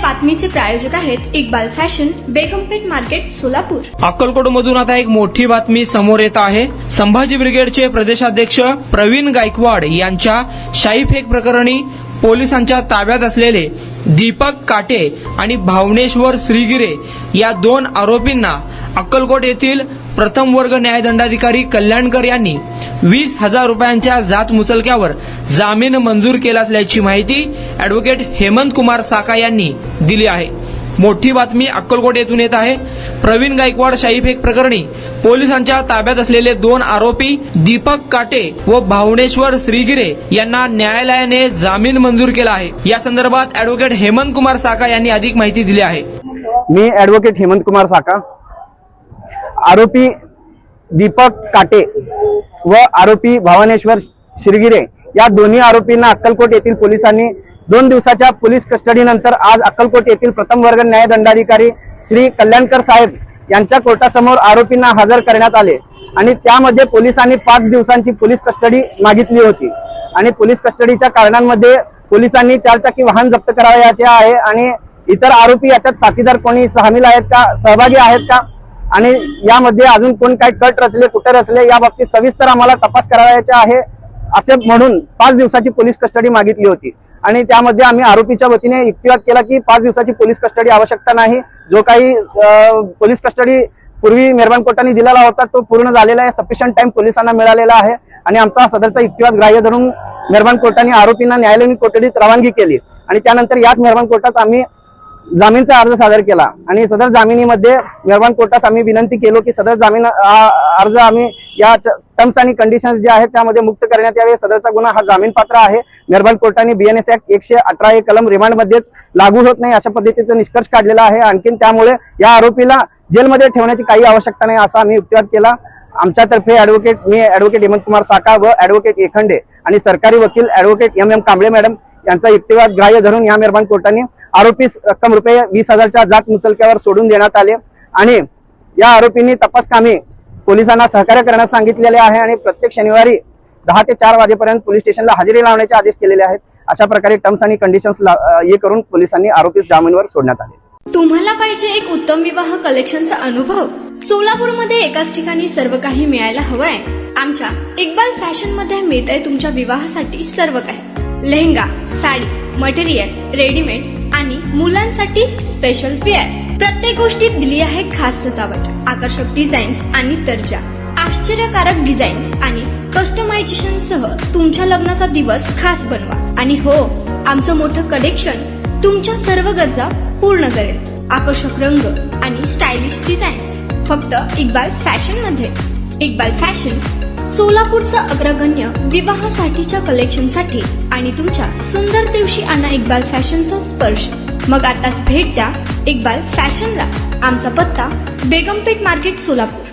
बातमीचे प्रायोजक आहेत Iqbal fashion, बेगमपेठ market, Solapur. अक्कलकोटमधून आता एक मोठी बातमी समोर येत आहे। संभाजी ब्रिगेडचे प्रदेशाध्यक्ष प्रवीण गायकवाड यांच्या शाईफेक प्रकरणी पोलिसांच्या ताब्यात असलेले दीपक काटे आणि भावनेश्वर श्रीगिरे या 2 आरोपींना अक्कलकोट येथील प्रथम वर्ग न्यायदंडाधिकारी कल्याणकर यांनी 20,000 रुपयांच्या जात मुचलक्यावर जामीन मंजूर केला असल्याची माहिती अॅडव्होकेट हेमंत कुमार साका यांनी दिली आहे। मोठी बातमी अक्कलकोट येथून येत आहे। प्रवीण गायकवाड शाईफेक प्रकरणी पोलिसांच्या ताब्यात असलेले 2 आरोपी दीपक काटे व भावनेश्वर श्रीगिरे यांना न्यायालयाने जामीन मंजूर केला आहे। या संदर्भात अॅडव्होकेट हेमंत कुमार साका यांनी अधिक माहिती दिली आहे। मी ॲडव्होकेट हेमंत कुमार साका, आरोपी दीपक काटे व आरोपी भावनेश्वर श्रीगिरे या दोन्ही आरोपींना अक्कलकोट येथील पोलिसांनी 2 दिवसाच्या पोलीस कस्टडीनंतर आज अक्कलकोट येथील प्रथम वर्ग न्यायदंडाधिकारी श्री कल्याणकर साहेब यांच्या कोर्टासमोर आरोपींना हजर करण्यात आले आणि त्यामध्ये पोलिसांनी 5 दिवसांची पोलीस कस्टडी मागितली होती आणि पोलीस कस्टडीच्या कारणांमध्ये पोलिसांनी 4 चाकी वाहन जप्त करावयाचे आहे आणि इतर आरोपी याच्यात साथीदार कोणी सामील आहेत का, सहभागी आहेत का आणि यामध्ये अजून कोण काय कट रचले, कुठे रचले या बाबतीत सविस्तर आम्हाला तपास करावयाचा आहे असे म्हणून 5 दिवसाची पोलीस कस्टडी मागितली होती आणि त्यामध्ये आम्ही आरोपीच्या वतीने युक्तिवाद केला की 5 दिवसाची पोलीस कस्टडी आवश्यकता नाही। जो काही पोलीस कस्टडी पूर्वी मेहरबान कोर्टाने दिलेला होता तो पूर्ण झालेला आहे, सफिशियंट टाइम पोलिसांना मिळालेला आहे आणि आमचा सदरचा युक्तिवाद ग्राह्य धरून मेहरबान कोर्टाने आरोपींना न्यायालयीन कोठडीत रवानगी केली आणि त्यानंतर याच मेहरबान कोर्टात आम्ही जामीनचा अर्ज सादर केला आणि सदर जामिनीमध्ये मेहरबान कोर्टास आम्ही विनंती केलो की सदर जामीन अर्ज आम्ही या टर्म्स आणि कंडिशन्स जे आहेत त्यामध्ये मुक्त करण्यात यावे। सदरचा गुन्हा हा जामीन पात्र आहे। मेहरबान कोर्टाने BNS ऍक्ट 118 कलम रिमांड मध्येच लागू होत नाही अशा पद्धतीचा निष्कर्ष काढलेला आहे। आणखीन त्यामुळे या आरोपीला जेलमध्ये ठेवण्याची काही आवश्यकता नाही असा आम्ही युक्तिवाद केला। आमच्यातर्फे मी ॲडव्होकेट हेमंत कुमार साका व ॲडव्होकेट एखंडे आणि सरकारी वकील ॲडव्होकेट MM कांबळे मॅडम यांचा युक्तिवाद ग्राह्य धरून या मेहरबान कोर्टाने आरोपीस रक्कम रुपये 20,000च्या जात मुचलक्यावर सोडून देण्यात आले आणि या आरोपींनी तपास कामी पोलिसांना सहकार्य करण्यास सांगितलेले आहे आणि प्रत्येक शनिवारी 10 ते 4 वाजेपर्यंत पोलीस स्टेशनला हजेरी लावण्याचे आदेश केलेले आहेत। अशा प्रकारे टर्म्स आणि कंडिशन्स हे करून पोलिसांनी आरोपीस जामीनवर सोडण्यात आले। तुम्हाला पाहिजे एक उत्तम विवाह कलेक्शनचा अनुभव? सोलापूरमध्ये एकाच ठिकाणी सर्व काही मिळायला हवंय? आमच्या इक्बाल फॅशन मध्ये मिळतंय तुमच्या विवाहासाठी सर्व काही। लेहंगा, साडी, मटेरियल, रेडीमेड आणि मुलांसाठी स्पेशल वेअर। प्रत्येक गोष्टीत दिली आहे खास सजावट, आकर्षक डिझाईन्स आणि दर्जा, आश्चर्यकारक डिझाईन्स आणि कस्टमायझेशन सह तुमच्या लग्नाचा दिवस खास बनवा। आणि हो, आमचं मोठं कलेक्शन तुमच्या सर्व गरजा पूर्ण करेल। आकर्षक रंग आणि स्टायलिश डिझाईन्स फक्त इक्बाल फॅशन मध्ये। इक्बाल फॅशन सोलापूरचा अग्रगण्य विवाहासाठीच्या कलेक्शनसाठी आणि तुमच्या सुंदर दिवशी आणा इक्बाल फॅशनचा स्पर्श। मग आताच भेट द्या इक्बाल फॅशनला। आमचा पत्ता बेगमपेठ मार्केट, सोलापूर।